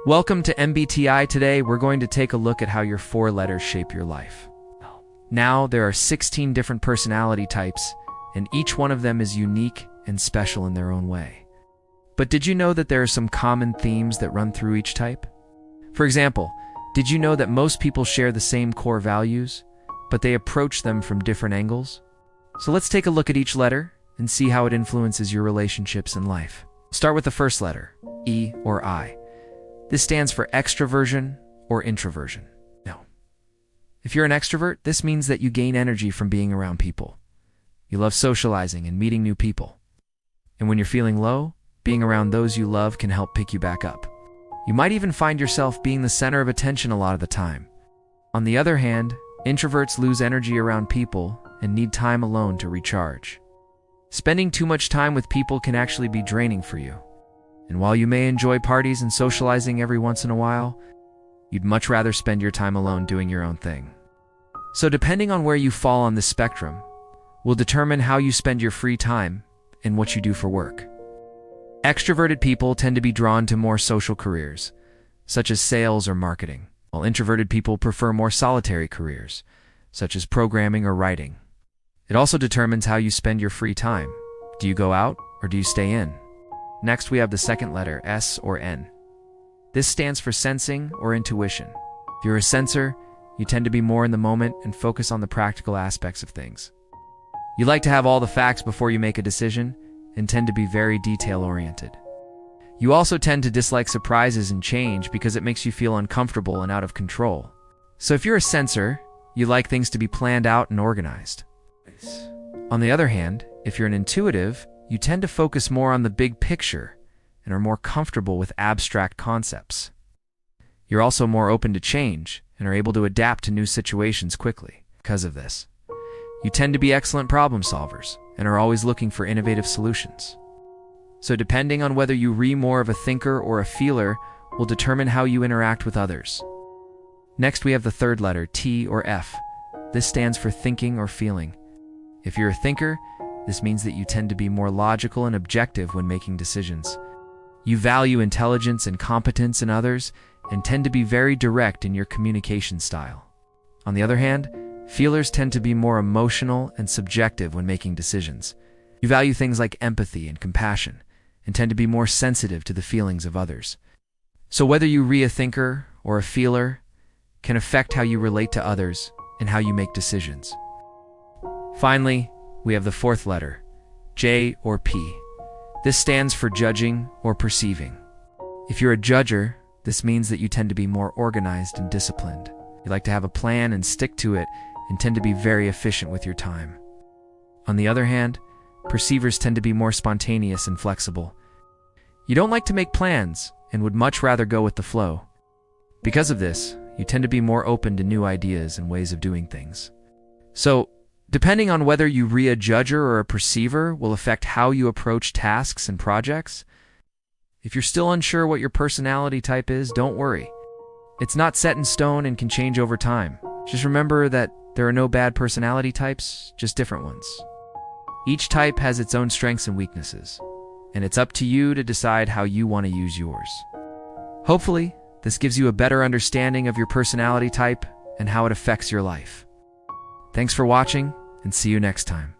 Welcome to MBTI. Today, we're going to take a look at how your 4 letters shape your life. Now, there are 16 different personality types, and each one of them is unique and special in their own way. But did you know that there are some common themes that run through each type? For example, did you know that most people share the same core values, but they approach them from different angles? So let's take a look at each letter and see how it influences your relationships in life. Start with the first letter, E or I. This stands for extroversion or introversion. No. If you're an extrovert, this means that you gain energy from being around people. You love socializing and meeting new people. And when you're feeling low, being around those you love can help pick you back up. You might even find yourself being the center of attention a lot of the time. On the other hand, introverts lose energy around people and need time alone to recharge. Spending too much time with people can actually be draining for you. And while you may enjoy parties and socializing every once in a while, you'd much rather spend your time alone doing your own thing. So depending on where you fall on this spectrum, will determine how you spend your free time and what you do for work. Extroverted people tend to be drawn to more social careers, such as sales or marketing, while introverted people prefer more solitary careers, such as programming or writing. It also determines how you spend your free time. Do you go out or do you stay in? Next, we have the second letter, S or N. This stands for sensing or intuition. If you're a sensor, you tend to be more in the moment and focus on the practical aspects of things. You like to have all the facts before you make a decision and tend to be very detail-oriented. You also tend to dislike surprises and change because it makes you feel uncomfortable and out of control. So if you're a sensor, you like things to be planned out and organized. On the other hand, if you're an intuitive, you tend to focus more on the big picture and are more comfortable with abstract concepts. You're also more open to change and are able to adapt to new situations quickly. Because of this, you tend to be excellent problem solvers and are always looking for innovative solutions. So depending on whether you are more of a thinker or a feeler will determine how you interact with others. Next, we have the third letter, T or F. This stands for thinking or feeling. If you're a thinker, this means that you tend to be more logical and objective when making decisions. You value intelligence and competence in others and tend to be very direct in your communication style. On the other hand, feelers tend to be more emotional and subjective when making decisions. You value things like empathy and compassion and tend to be more sensitive to the feelings of others. So whether you are a thinker or a feeler can affect how you relate to others and how you make decisions. Finally, we have the fourth letter, J or P. This stands for judging or perceiving. If you're a judger, this means that you tend to be more organized and disciplined. You like to have a plan and stick to it and tend to be very efficient with your time. On the other hand, perceivers tend to be more spontaneous and flexible. You don't like to make plans and would much rather go with the flow. Because of this, you tend to be more open to new ideas and ways of doing things. So, depending on whether you are a judger or a perceiver will affect how you approach tasks and projects. If you're still unsure what your personality type is, don't worry. It's not set in stone and can change over time. Just remember that there are no bad personality types, just different ones. Each type has its own strengths and weaknesses, and it's up to you to decide how you want to use yours. Hopefully, this gives you a better understanding of your personality type and how it affects your life. Thanks for watching, and see you next time.